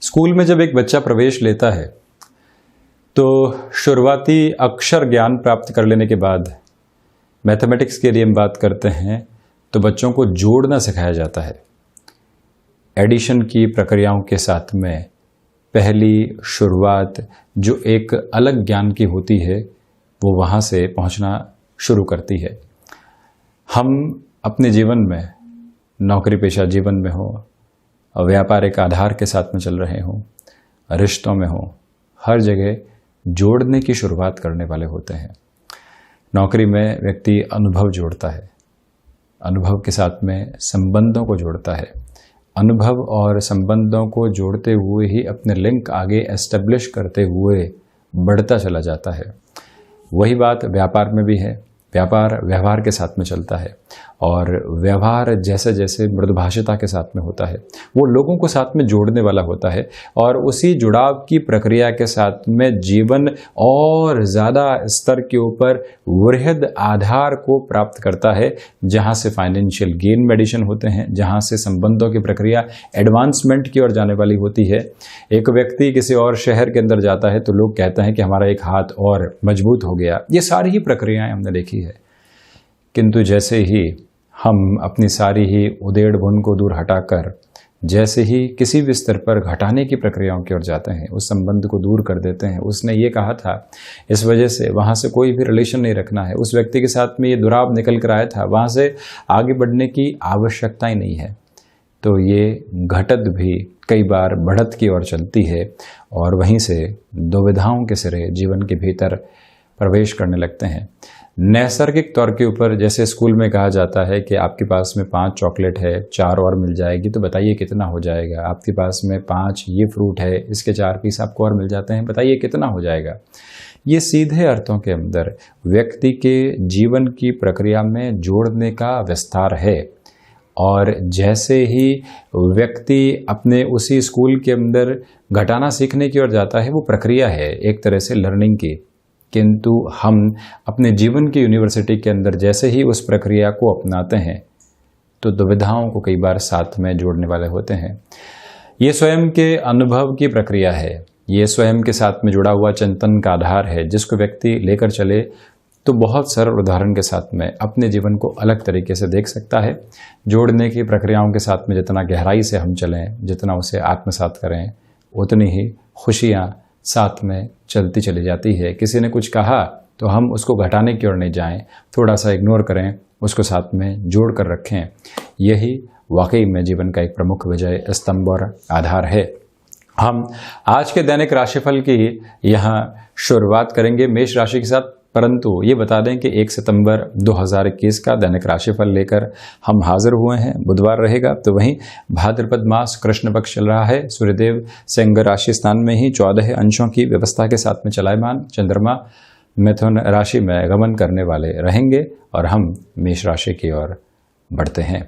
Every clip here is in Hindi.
स्कूल में जब एक बच्चा प्रवेश लेता है तो शुरुआती अक्षर ज्ञान प्राप्त कर लेने के बाद मैथमेटिक्स के लिए हम बात करते हैं तो बच्चों को जोड़ना सिखाया जाता है। एडिशन की प्रक्रियाओं के साथ में पहली शुरुआत जो एक अलग ज्ञान की होती है वो वहाँ से पहुँचना शुरू करती है। हम अपने जीवन में, नौकरी पेशा जीवन में हो, व्यापारिक आधार के साथ में चल रहे हों, रिश्तों में हो, हर जगह जोड़ने की शुरुआत करने वाले होते हैं। नौकरी में व्यक्ति अनुभव जोड़ता है, अनुभव के साथ में संबंधों को जोड़ता है, अनुभव और संबंधों को जोड़ते हुए ही अपने लिंक आगे एस्टेब्लिश करते हुए बढ़ता चला जाता है। वही बात व्यापार में भी है। व्यापार व्यवहार के साथ में चलता है और व्यवहार जैसे जैसे मृदुभाषिता के साथ में होता है वो लोगों को साथ में जोड़ने वाला होता है और उसी जुड़ाव की प्रक्रिया के साथ में जीवन और ज़्यादा स्तर के ऊपर वृहद आधार को प्राप्त करता है, जहाँ से फाइनेंशियल गेन में एडिशन होते हैं, जहाँ से संबंधों की प्रक्रिया एडवांसमेंट की ओर जाने वाली होती है। एक व्यक्ति किसी और शहर के अंदर जाता है तो लोग कहते हैं कि हमारा एक हाथ और मजबूत हो गया। ये सारी ही प्रक्रियाएं हमने देखी है, किंतु जैसे ही हम अपनी सारी ही उधेड़ बुन को दूर हटाकर जैसे ही किसी भी स्तर पर घटाने की प्रक्रियाओं की ओर जाते हैं, उस संबंध को दूर कर देते हैं। उसने ये कहा था, इस वजह से वहाँ से कोई भी रिलेशन नहीं रखना है, उस व्यक्ति के साथ में ये दुराव निकल कर आया था, वहाँ से आगे बढ़ने की आवश्यकता ही नहीं है। तो ये घटत भी कई बार बढ़त की ओर चलती है और वहीं से दुविधाओं के सिरे जीवन के भीतर प्रवेश करने लगते हैं। नैसर्गिक तौर के ऊपर जैसे स्कूल में कहा जाता है कि आपके पास में 5 चॉकलेट है, 4 और मिल जाएगी, तो बताइए कितना हो जाएगा। आपके पास में 5 ये फ्रूट है, इसके 4 पीस आपको और मिल जाते हैं, बताइए कितना हो जाएगा। ये सीधे अर्थों के अंदर व्यक्ति के जीवन की प्रक्रिया में जोड़ने का विस्तार है। और जैसे ही व्यक्ति अपने उसी स्कूल के अंदर घटाना सीखने की ओर जाता है, वो प्रक्रिया है एक तरह से लर्निंग की, किंतु हम अपने जीवन की यूनिवर्सिटी के अंदर जैसे ही उस प्रक्रिया को अपनाते हैं तो दुविधाओं को कई बार साथ में जोड़ने वाले होते हैं। ये स्वयं के अनुभव की प्रक्रिया है, ये स्वयं के साथ में जुड़ा हुआ चिंतन का आधार है, जिसको व्यक्ति लेकर चले तो बहुत सरल उदाहरण के साथ में अपने जीवन को अलग तरीके से देख सकता है। जोड़ने की प्रक्रियाओं के साथ में जितना गहराई से हम चलें, जितना उसे आत्मसात करें, उतनी ही खुशियाँ साथ में चलती चली जाती है। किसी ने कुछ कहा तो हम उसको घटाने की ओर नहीं जाएं, थोड़ा सा इग्नोर करें, उसको साथ में जोड़ कर रखें। यही वाकई में जीवन का एक प्रमुख विजय स्तंभ और आधार है। हम आज के दैनिक राशिफल की यहाँ शुरुआत करेंगे मेष राशि के साथ, परंतु ये बता दें कि 1 सितंबर 2021 का दैनिक राशिफल लेकर हम हाजिर हुए हैं। बुधवार रहेगा, तो वहीं भाद्रपद मास कृष्ण पक्ष चल रहा है। सूर्यदेव सिंह राशि स्थान में ही 14 अंशों की व्यवस्था के साथ में चलायमान। चंद्रमा मिथुन राशि में गमन करने वाले रहेंगे और हम मेष राशि की ओर बढ़ते हैं।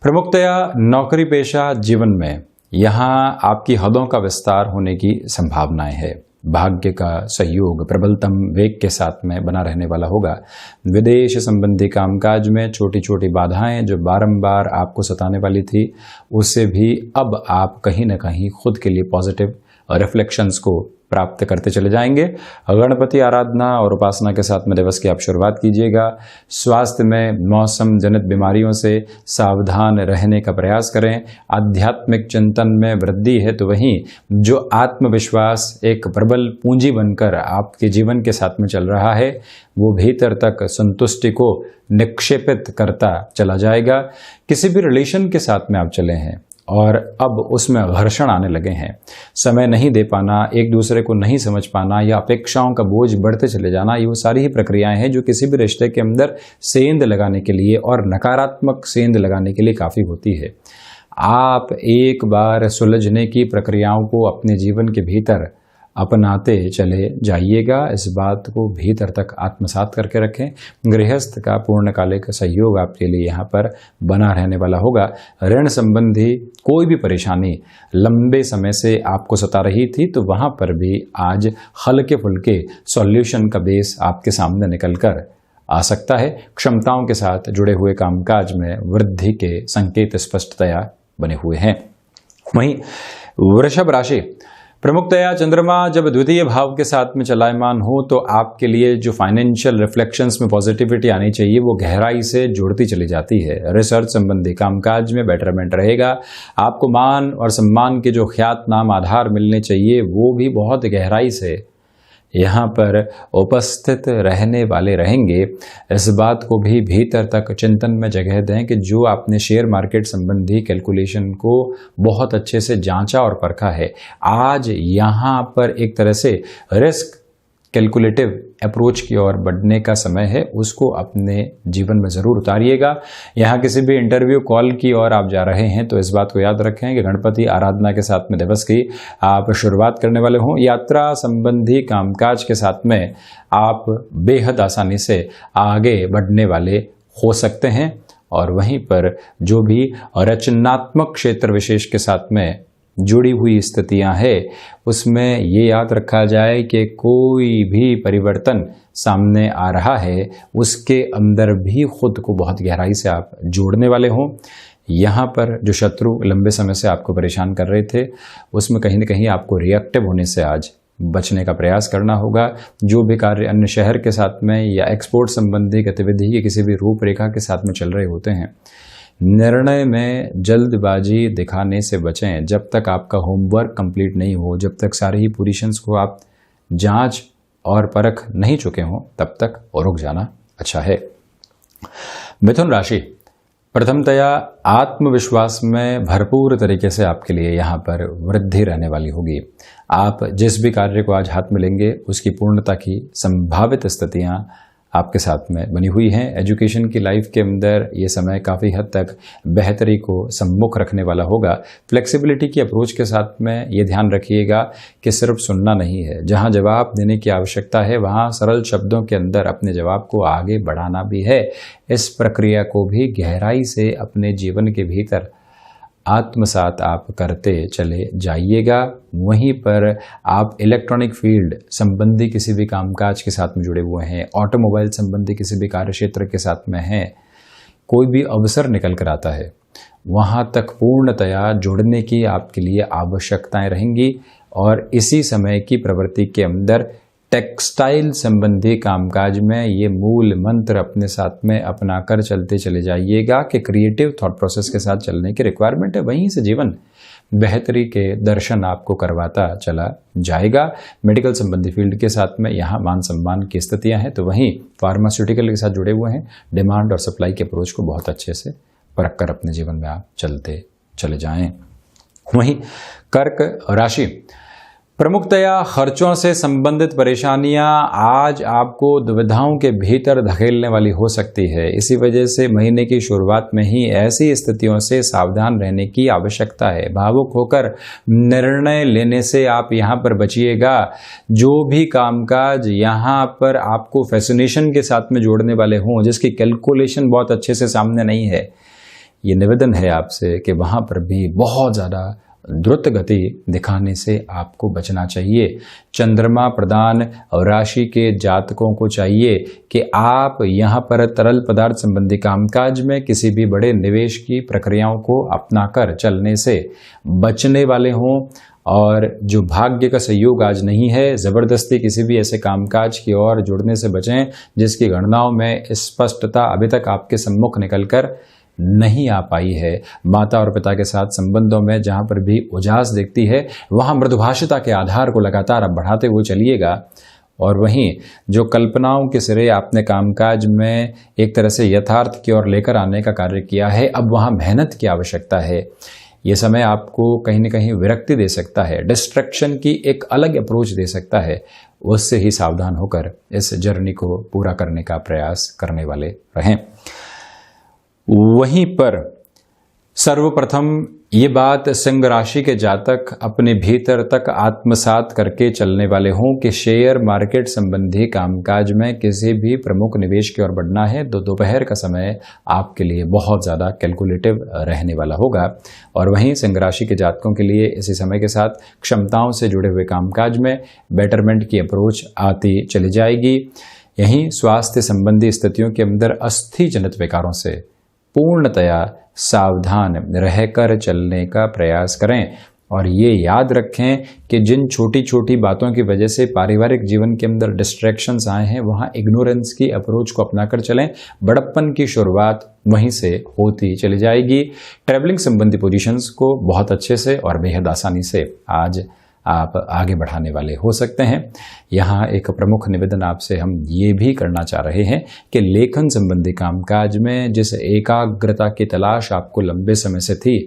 प्रमुखतया नौकरी पेशा जीवन में यहाँ आपकी हदों का विस्तार होने की संभावनाएं है। भाग्य का सहयोग प्रबलतम वेग के साथ में बना रहने वाला होगा। विदेश संबंधी कामकाज में छोटी छोटी बाधाएं जो बारंबार आपको सताने वाली थी, उससे भी अब आप कहीं ना कहीं खुद के लिए पॉजिटिव रिफ्लेक्शंस को प्राप्त करते चले जाएंगे। गणपति आराधना और उपासना के साथ में दिवस की आप शुरुआत कीजिएगा। स्वास्थ्य में मौसम जनित बीमारियों से सावधान रहने का प्रयास करें। आध्यात्मिक चिंतन में वृद्धि है, तो वहीं जो आत्मविश्वास एक प्रबल पूंजी बनकर आपके जीवन के साथ में चल रहा है, वो भीतर तक संतुष्टि को निक्षेपित करता चला जाएगा। किसी भी रिलेशन के साथ में आप चले हैं और अब उसमें घर्षण आने लगे हैं, समय नहीं दे पाना, एक दूसरे को नहीं समझ पाना या अपेक्षाओं का बोझ बढ़ते चले जाना, ये वो सारी ही प्रक्रियाएं हैं जो किसी भी रिश्ते के अंदर सेंध लगाने के लिए और नकारात्मक सेंध लगाने के लिए काफ़ी होती है। आप एक बार सुलझने की प्रक्रियाओं को अपने जीवन के भीतर अपनाते चले जाइएगा। इस बात को भीतर तक आत्मसात करके रखें। गृहस्थ का पूर्णकालिक सहयोग आपके लिए यहाँ पर बना रहने वाला होगा। ऋण संबंधी कोई भी परेशानी लंबे समय से आपको सता रही थी, तो वहाँ पर भी आज हल्के फुल्के सॉल्यूशन का बेस आपके सामने निकल कर आ सकता है। क्षमताओं के साथ जुड़े हुए कामकाज में वृद्धि के संकेत स्पष्टतया बने हुए हैं। वहीं वृषभ राशि, प्रमुखतया चंद्रमा जब द्वितीय भाव के साथ में चलायमान हो तो आपके लिए जो फाइनेंशियल रिफ्लेक्शंस में पॉजिटिविटी आनी चाहिए वो गहराई से जुड़ती चली जाती है। रिसर्च संबंधी कामकाज में बेटरमेंट रहेगा। आपको मान और सम्मान के जो ख्यात नाम आधार मिलने चाहिए वो भी बहुत गहराई से यहाँ पर उपस्थित रहने वाले रहेंगे। इस बात को भी भीतर तक चिंतन में जगह दें कि जो आपने शेयर मार्केट संबंधी कैलकुलेशन को बहुत अच्छे से जांचा और परखा है, आज यहाँ पर एक तरह से रिस्क कैलकुलेटिव अप्रोच की ओर बढ़ने का समय है, उसको अपने जीवन में ज़रूर उतारिएगा। यहाँ किसी भी इंटरव्यू कॉल की ओर आप जा रहे हैं तो इस बात को याद रखें कि गणपति आराधना के साथ में दिवस की आप शुरुआत करने वाले हों। यात्रा संबंधी कामकाज के साथ में आप बेहद आसानी से आगे बढ़ने वाले हो सकते हैं। और वहीं पर जो भी रचनात्मक क्षेत्र विशेष के साथ में जुड़ी हुई स्थितियां हैं उसमें ये याद रखा जाए कि कोई भी परिवर्तन सामने आ रहा है उसके अंदर भी खुद को बहुत गहराई से आप जोड़ने वाले हों। यहाँ पर जो शत्रु लंबे समय से आपको परेशान कर रहे थे उसमें कहीं ना कहीं आपको रिएक्टिव होने से आज बचने का प्रयास करना होगा। जो भी कार्य अन्य शहर के साथ में या एक्सपोर्ट संबंधी गतिविधि या किसी भी रूपरेखा के साथ में चल रहे होते हैं, निर्णय में जल्दबाजी दिखाने से बचें। जब तक आपका होमवर्क कंप्लीट नहीं हो, जब तक सारे ही पोजीशंस को आप जांच और परख नहीं चुके हों, तब तक रुक जाना अच्छा है। मिथुन राशि, प्रथमतया आत्मविश्वास में भरपूर तरीके से आपके लिए यहाँ पर वृद्धि रहने वाली होगी। आप जिस भी कार्य को आज हाथ में लेंगे उसकी पूर्णता की संभावित स्थितियाँ आपके साथ में बनी हुई हैं। एजुकेशन की लाइफ के अंदर ये समय काफ़ी हद तक बेहतरी को सम्मुख रखने वाला होगा। फ्लेक्सिबिलिटी की अप्रोच के साथ में ये ध्यान रखिएगा कि सिर्फ सुनना नहीं है, जहां जवाब देने की आवश्यकता है वहां सरल शब्दों के अंदर अपने जवाब को आगे बढ़ाना भी है। इस प्रक्रिया को भी गहराई से अपने जीवन के भीतर आत्मसात आप करते चले जाइएगा। वहीं पर आप इलेक्ट्रॉनिक फील्ड संबंधी किसी भी कामकाज के साथ में जुड़े हुए हैं, ऑटोमोबाइल संबंधी किसी भी कार्य क्षेत्र के साथ में हैं, कोई भी अवसर निकल कर आता है वहां तक पूर्णतया जुड़ने की आपके लिए आवश्यकताएं रहेंगी। और इसी समय की प्रवृत्ति के अंदर टेक्सटाइल संबंधी कामकाज में ये मूल मंत्र अपने साथ में अपनाकर चलते चले जाइएगा कि क्रिएटिव थॉट प्रोसेस के साथ चलने की रिक्वायरमेंट है। वहीं से जीवन बेहतरी के दर्शन आपको करवाता चला जाएगा। मेडिकल संबंधी फील्ड के साथ में यहाँ मान सम्मान की स्थितियाँ हैं, तो वहीं फार्मास्यूटिकल के साथ जुड़े हुए हैं। डिमांड और सप्लाई के अप्रोच को बहुत अच्छे से परख कर अपने जीवन में आप चलते चले जाएं। वहीं कर्क राशि, प्रमुखतया खर्चों से संबंधित परेशानियां आज आपको दुविधाओं के भीतर धकेलने वाली हो सकती है। इसी वजह से महीने की शुरुआत में ही ऐसी स्थितियों से सावधान रहने की आवश्यकता है। भावुक होकर निर्णय लेने से आप यहां पर बचिएगा। जो भी कामकाज यहां पर आपको फैसिनेशन के साथ में जोड़ने वाले हों, जिसकी कैलकुलेशन बहुत अच्छे से सामने नहीं है, ये निवेदन है आपसे कि वहां पर भी बहुत ज़्यादा द्रुत गति दिखाने से आपको बचना चाहिए। चंद्रमा प्रधान राशि के जातकों को चाहिए कि आप यहाँ पर तरल पदार्थ संबंधी कामकाज में किसी भी बड़े निवेश की प्रक्रियाओं को अपनाकर चलने से बचने वाले हों। और जो भाग्य का सहयोग आज नहीं है, ज़बरदस्ती किसी भी ऐसे कामकाज की ओर जुड़ने से बचें जिसकी गणनाओं में स्पष्टता अभी तक आपके सम्मुख निकलकर नहीं आ पाई है। माता और पिता के साथ संबंधों में जहां पर भी उजास दिखती है वहां मृदुभाषिता के आधार को लगातार आप बढ़ाते हुए चलिएगा। और वहीं जो कल्पनाओं के सिरे आपने कामकाज में एक तरह से यथार्थ की ओर लेकर आने का कार्य किया है, अब वहां मेहनत की आवश्यकता है। ये समय आपको कहीं न कहीं विरक्ति दे सकता है, डिस्ट्रैक्शन की एक अलग अप्रोच दे सकता है। उससे ही सावधान होकर इस जर्नी को पूरा करने का प्रयास करने वाले रहें। वहीं पर सर्वप्रथम ये बात सिंह राशि के जातक अपने भीतर तक आत्मसात करके चलने वाले हों कि शेयर मार्केट संबंधी कामकाज में किसी भी प्रमुख निवेश की ओर बढ़ना है तो दोपहर का समय आपके लिए बहुत ज़्यादा कैलकुलेटिव रहने वाला होगा। और वहीं सिंह राशि के जातकों के लिए इसी समय के साथ क्षमताओं से जुड़े हुए कामकाज में बेटरमेंट की अप्रोच आती चली जाएगी। यहीं स्वास्थ्य संबंधी स्थितियों के अंदर अस्थि जनित विकारों से पूर्णतया सावधान रहकर चलने का प्रयास करें। और ये याद रखें कि जिन छोटी छोटी बातों की वजह से पारिवारिक जीवन के अंदर डिस्ट्रैक्शंस आए हैं, वहाँ इग्नोरेंस की अप्रोच को अपनाकर चलें। बड़प्पन की शुरुआत वहीं से होती चली जाएगी। ट्रैवलिंग संबंधी पोजीशंस को बहुत अच्छे से और बेहद आसानी से आज आप आगे बढ़ाने वाले हो सकते हैं। यहाँ एक प्रमुख निवेदन आपसे हम ये भी करना चाह रहे हैं कि लेखन संबंधी कामकाज में जिस एकाग्रता की तलाश आपको लंबे समय से थी,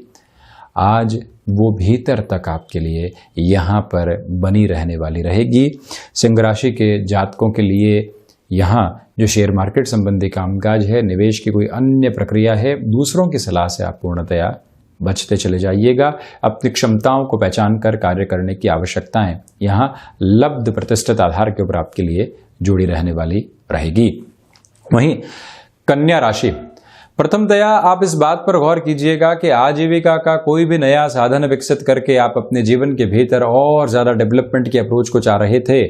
आज वो भीतर तक आपके लिए यहाँ पर बनी रहने वाली रहेगी। सिंह राशि के जातकों के लिए यहाँ जो शेयर मार्केट संबंधी कामकाज है, निवेश की कोई अन्य प्रक्रिया है, दूसरों की सलाह से आप पूर्णतया बचते चले जाइएगा। अपनी क्षमताओं को पहचान कर कार्य करने की आवश्यकताएं यहाँ लब्ध प्रतिष्ठित आधार के ऊपर आपके लिए जुड़ी रहने वाली रहेगी। वहीं कन्या राशि, प्रथमतया आप इस बात पर गौर कीजिएगा कि आजीविका का कोई भी नया साधन विकसित करके आप अपने जीवन के भीतर और ज्यादा डेवलपमेंट की अप्रोच को चाह रहे थे,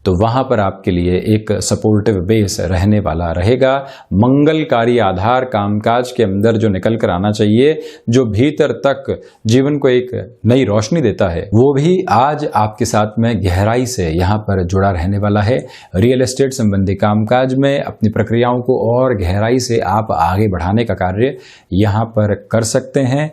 तो वहां पर आपके लिए एक सपोर्टिव बेस रहने वाला रहेगा। मंगलकारी आधार कामकाज के अंदर जो निकल कर आना चाहिए, जो भीतर तक जीवन को एक नई रोशनी देता है, वो भी आज आपके साथ में गहराई से यहाँ पर जुड़ा रहने वाला है। रियल एस्टेट संबंधी कामकाज में अपनी प्रक्रियाओं को और गहराई से आप आगे बढ़ाने का कार्य यहाँ पर कर सकते हैं।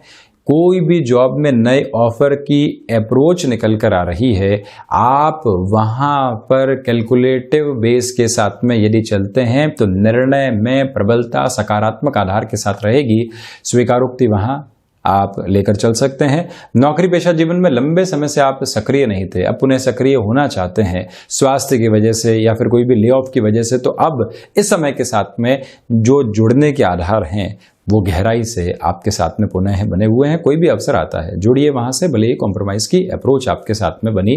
कोई भी जॉब में नए ऑफर की अप्रोच निकल कर आ रही है, आप वहां पर कैलकुलेटिव बेस के साथ में यदि चलते हैं तो निर्णय में प्रबलता सकारात्मक आधार के साथ रहेगी। स्वीकारोक्ति वहां आप लेकर चल सकते हैं। नौकरी पेशा जीवन में लंबे समय से आप सक्रिय नहीं थे, अब उन्हें सक्रिय होना चाहते हैं, स्वास्थ्य की वजह से या फिर कोई भी ले ऑफ की वजह से, तो अब इस समय के साथ में जो जुड़ने के आधार हैं वो गहराई से आपके साथ में पुनः बने हुए हैं। कोई भी अवसर आता है, जुड़िए वहां से, भले ही कॉम्प्रोमाइज की अप्रोच आपके साथ में बनी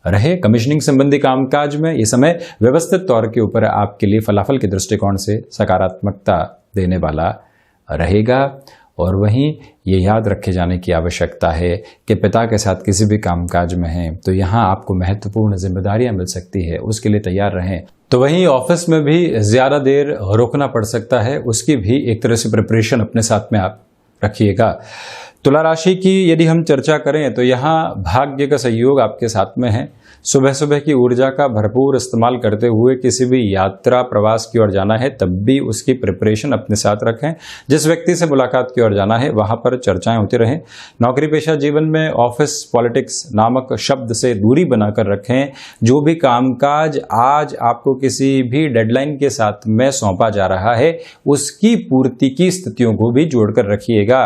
रहे। कमीशनिंग संबंधी कामकाज में ये समय व्यवस्थित तौर के ऊपर आपके लिए फलाफल के दृष्टिकोण से सकारात्मकता देने वाला रहेगा। और वहीं ये याद रखे जाने की आवश्यकता है कि पिता के साथ किसी भी कामकाज में हैं तो यहाँ आपको महत्वपूर्ण जिम्मेदारियां मिल सकती है, उसके लिए तैयार रहें। तो वहीं ऑफिस में भी ज़्यादा देर रुकना पड़ सकता है, उसकी भी एक तरह से प्रिपरेशन अपने साथ में आप रखिएगा। तुला राशि की यदि हम चर्चा करें तो यहाँ भाग्य का सहयोग आपके साथ में है। सुबह सुबह की ऊर्जा का भरपूर इस्तेमाल करते हुए किसी भी यात्रा प्रवास की ओर जाना है, तब भी उसकी प्रिपरेशन अपने साथ रखें। जिस व्यक्ति से मुलाकात की ओर जाना है वहां पर चर्चाएं होती रहें। नौकरी पेशा जीवन में ऑफिस पॉलिटिक्स नामक शब्द से दूरी बनाकर रखें। जो भी कामकाज आज आपको किसी भी डेडलाइन के साथ में सौंपा जा रहा है, उसकी पूर्ति की स्थितियों को भी जोड़कर रखिएगा।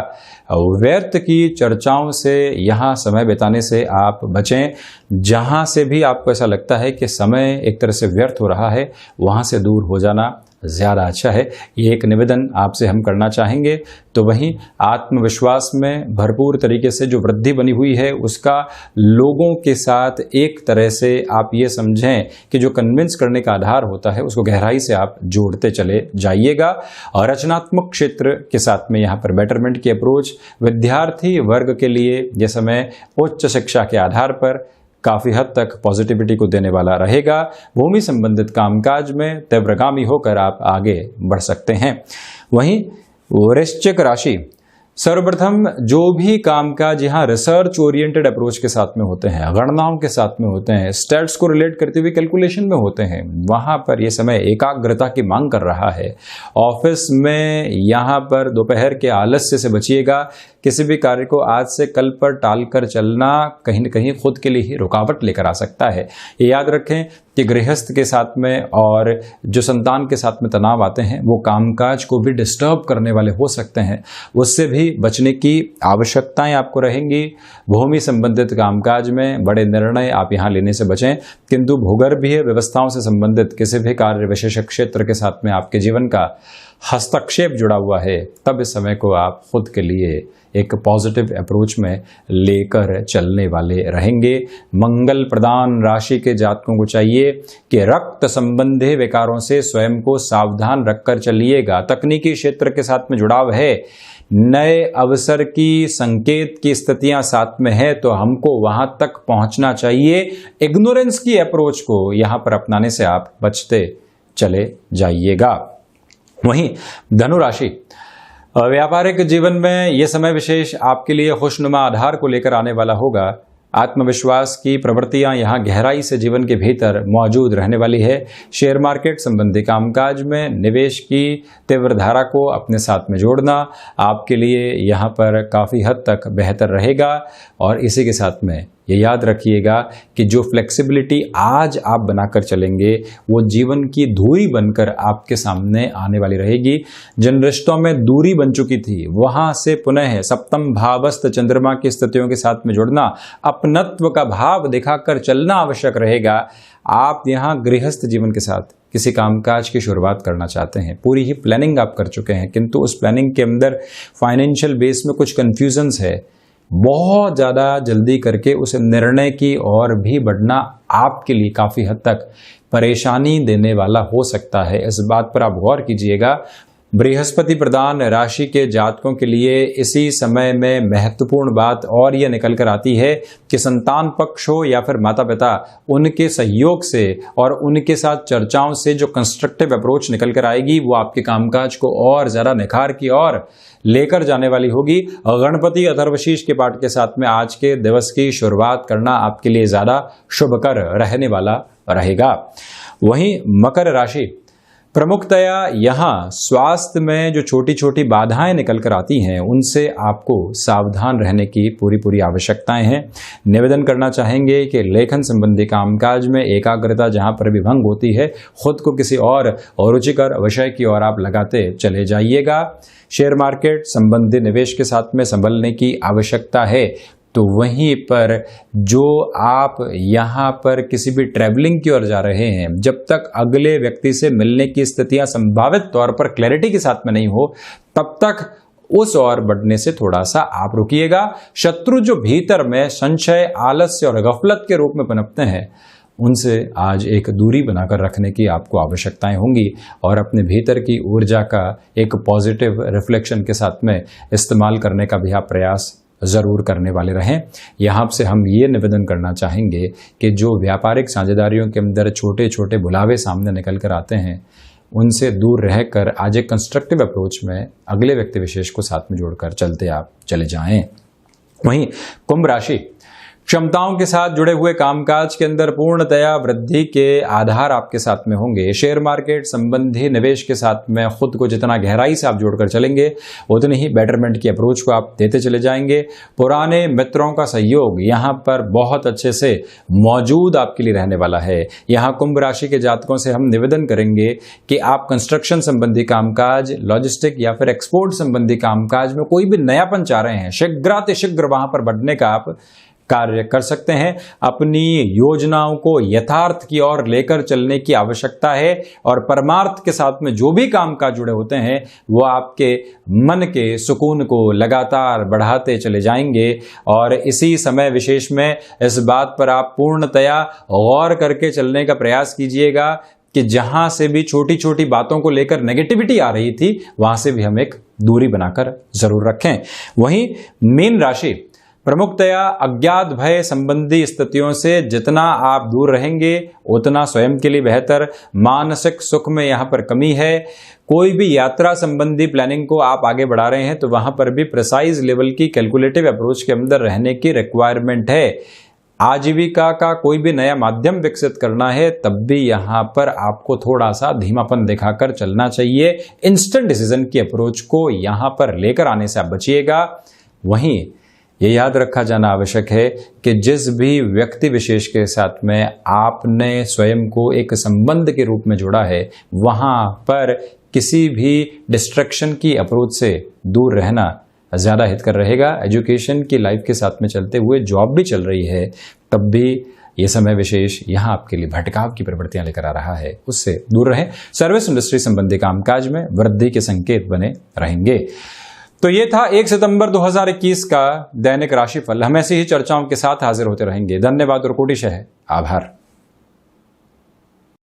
व्यर्थ की चर्चाओं से यहाँ समय बिताने से आप बचें। जहाँ से भी आपको ऐसा लगता है कि समय एक तरह से व्यर्थ हो रहा है, वहाँ से दूर हो जाना ज़्यादा अच्छा है। ये एक निवेदन आपसे हम करना चाहेंगे। तो वहीं आत्मविश्वास में भरपूर तरीके से जो वृद्धि बनी हुई है, उसका लोगों के साथ एक तरह से आप ये समझें कि जो कन्विंस करने का आधार होता है, उसको गहराई से आप जोड़ते चले जाइएगा। और रचनात्मक क्षेत्र के साथ में यहाँ पर बेटरमेंट की अप्रोच विद्यार्थी वर्ग के लिए ये समय उच्च शिक्षा के आधार पर काफ़ी हद तक पॉजिटिविटी को देने वाला रहेगा। भूमि संबंधित कामकाज में तीव्रगामी होकर आप आगे बढ़ सकते हैं। वहीं वृश्चिक राशि, सर्वप्रथम जो भी कामकाज यहाँ रिसर्च ओरिएंटेड अप्रोच के साथ में होते हैं, गणनाओं के साथ में होते हैं, स्टैट्स को रिलेट करते हुए कैलकुलेशन में होते हैं, वहाँ पर यह समय एकाग्रता की मांग कर रहा है। ऑफिस में यहाँ पर दोपहर के आलस्य से बचिएगा। किसी भी कार्य को आज से कल पर टालकर चलना कहीं न कहीं खुद के लिए ही रुकावट लेकर आ सकता है। ये याद रखें कि गृहस्थ के साथ में और जो संतान के साथ में तनाव आते हैं, वो कामकाज को भी डिस्टर्ब करने वाले हो सकते हैं, उससे भी बचने की आवश्यकताएं आपको रहेंगी। भूमि संबंधित कामकाज में बड़े निर्णय आप यहाँ लेने से बचें, किंतु भूगर्भीय व्यवस्थाओं से संबंधित किसी भी कार्य विशेष क्षेत्र के साथ में आपके जीवन का हस्तक्षेप जुड़ा हुआ है, तब इस समय को आप खुद के लिए एक पॉजिटिव अप्रोच में लेकर चलने वाले रहेंगे। मंगल प्रदान राशि के जातकों को चाहिए कि रक्त संबंधी विकारों से स्वयं को सावधान रखकर चलिएगा। तकनीकी क्षेत्र के साथ में जुड़ाव है, नए अवसर की संकेत की स्थितियां साथ में है, तो हमको वहां तक पहुंचना चाहिए। इग्नोरेंस की अप्रोच को यहां पर अपनाने से आप बचते चले जाइएगा। वहीं धनु राशि, व्यापारिक जीवन में यह समय विशेष आपके लिए खुशनुमा आधार को लेकर आने वाला होगा। आत्मविश्वास की प्रवृत्तियां यहां गहराई से जीवन के भीतर मौजूद रहने वाली है। शेयर मार्केट संबंधी कामकाज में निवेश की तीव्र धारा को अपने साथ में जोड़ना आपके लिए यहां पर काफ़ी हद तक बेहतर रहेगा। और इसी के साथ में ये याद रखिएगा कि जो फ्लेक्सिबिलिटी आज आप बनाकर चलेंगे वो जीवन की धुरी बनकर आपके सामने आने वाली रहेगी। जिन रिश्तों में दूरी बन चुकी थी वहां से पुनः सप्तम भावस्थ चंद्रमा की स्थितियों के साथ में जुड़ना, अपनत्व का भाव दिखाकर चलना आवश्यक रहेगा। आप यहाँ गृहस्थ जीवन के साथ किसी कामकाज की शुरुआत करना चाहते हैं, पूरी ही प्लानिंग आप कर चुके हैं, किंतु उस प्लानिंग के अंदर फाइनेंशियल बेस में कुछ कंफ्यूजन्स है। बहुत ज़्यादा जल्दी करके उस निर्णय की ओर भी बढ़ना आपके लिए काफ़ी हद तक परेशानी देने वाला हो सकता है। इस बात पर आप गौर कीजिएगा। बृहस्पति प्रधान राशि के जातकों के लिए इसी समय में महत्वपूर्ण बात और यह निकल कर आती है कि संतान पक्ष हो या फिर माता पिता, उनके सहयोग से और उनके साथ चर्चाओं से जो कंस्ट्रक्टिव अप्रोच निकल कर आएगी वो आपके कामकाज को और ज़्यादा निखार की ओर लेकर जाने वाली होगी। गणपति अथर्वशीष के पाठ के साथ में आज के दिवस की शुरुआत करना आपके लिए ज़्यादा शुभकर रहने वाला रहेगा। वहीं मकर राशि, प्रमुखतया यहाँ स्वास्थ्य में जो छोटी छोटी बाधाएं निकल कर आती हैं उनसे आपको सावधान रहने की पूरी आवश्यकताएं हैं। निवेदन करना चाहेंगे कि लेखन संबंधी कामकाज में एकाग्रता जहां पर भी भंग होती है, खुद को किसी और रुचिकर विषय की ओर आप लगाते चले जाइएगा। शेयर मार्केट संबंधी निवेश के साथ में संभलने की आवश्यकता है। तो वहीं पर जो आप यहाँ पर किसी भी ट्रैवलिंग की ओर जा रहे हैं, जब तक अगले व्यक्ति से मिलने की स्थितियां संभावित तौर पर क्लैरिटी के साथ में नहीं हो, तब तक उस ओर बढ़ने से थोड़ा सा आप रुकिएगा। शत्रु जो भीतर में संशय, आलस्य और गफलत के रूप में पनपते हैं, उनसे आज एक दूरी बनाकर रखने की आपको आवश्यकताएं होंगी और अपने भीतर की ऊर्जा का एक पॉजिटिव रिफ्लेक्शन के साथ में इस्तेमाल करने का भी आप प्रयास ज़रूर करने वाले रहें। यहाँ से हम ये निवेदन करना चाहेंगे कि जो व्यापारिक साझेदारियों के अंदर छोटे छोटे बुलावे सामने निकल कर आते हैं, उनसे दूर रहकर आज एक कंस्ट्रक्टिव अप्रोच में अगले व्यक्ति विशेष को साथ में जोड़कर चलते आप चले जाएं। वहीं कुंभ राशि, क्षमताओं के साथ जुड़े हुए कामकाज के अंदर पूर्णतया वृद्धि के आधार आपके साथ में होंगे। शेयर मार्केट संबंधी निवेश के साथ में खुद को जितना गहराई से आप जोड़कर चलेंगे उतनी ही बेटरमेंट की अप्रोच को आप देते चले जाएंगे। पुराने मित्रों का सहयोग यहाँ पर बहुत अच्छे से मौजूद आपके लिए रहने वाला है। यहाँ कुंभ राशि के जातकों से हम निवेदन करेंगे कि आप कंस्ट्रक्शन संबंधी कामकाज, लॉजिस्टिक या फिर एक्सपोर्ट संबंधी कामकाज में कोई भी नयापन चाह रहे हैं, शीघ्रातिशीघ्र वहां पर बढ़ने का आप कार्य कर सकते हैं। अपनी योजनाओं को यथार्थ की ओर लेकर चलने की आवश्यकता है और परमार्थ के साथ में जो भी कामकाज जुड़े होते हैं वो आपके मन के सुकून को लगातार बढ़ाते चले जाएंगे। और इसी समय विशेष में इस बात पर आप पूर्णतया गौर करके चलने का प्रयास कीजिएगा कि जहां से भी छोटी छोटी बातों को लेकर नेगेटिविटी आ रही थी वहां से भी हम एक दूरी बनाकर जरूर रखें। वहीं मीन राशि, प्रमुखतया अज्ञात भय संबंधी स्थितियों से जितना आप दूर रहेंगे उतना स्वयं के लिए बेहतर। मानसिक सुख में यहाँ पर कमी है। कोई भी यात्रा संबंधी प्लानिंग को आप आगे बढ़ा रहे हैं तो वहां पर भी प्रिसाइज लेवल की कैलकुलेटिव अप्रोच के अंदर रहने की रिक्वायरमेंट है। आजीविका का कोई भी नया माध्यम विकसित करना है तब भी यहाँ पर आपको थोड़ा सा धीमापन दिखाकर चलना चाहिए। इंस्टेंट डिसीजन की अप्रोच को यहाँ पर लेकर आने से आप बचिएगा। वहीं ये याद रखा जाना आवश्यक है कि जिस भी व्यक्ति विशेष के साथ में आपने स्वयं को एक संबंध के रूप में जोड़ा है वहाँ पर किसी भी डिस्ट्रैक्शन की अप्रोच से दूर रहना ज़्यादा हितकर रहेगा। एजुकेशन की लाइफ के साथ में चलते हुए जॉब भी चल रही है तब भी ये समय विशेष यहाँ आपके लिए भटकाव की प्रवृत्तियां लेकर आ रहा है, उससे दूर रहें। सर्विस इंडस्ट्री संबंधी कामकाज में वृद्धि के संकेत बने रहेंगे। तो ये था 1 सितंबर 2021 का दैनिक राशिफल। हम ऐसी ही चर्चाओं के साथ हाजिर होते रहेंगे। धन्यवाद और कोटिशः आभार।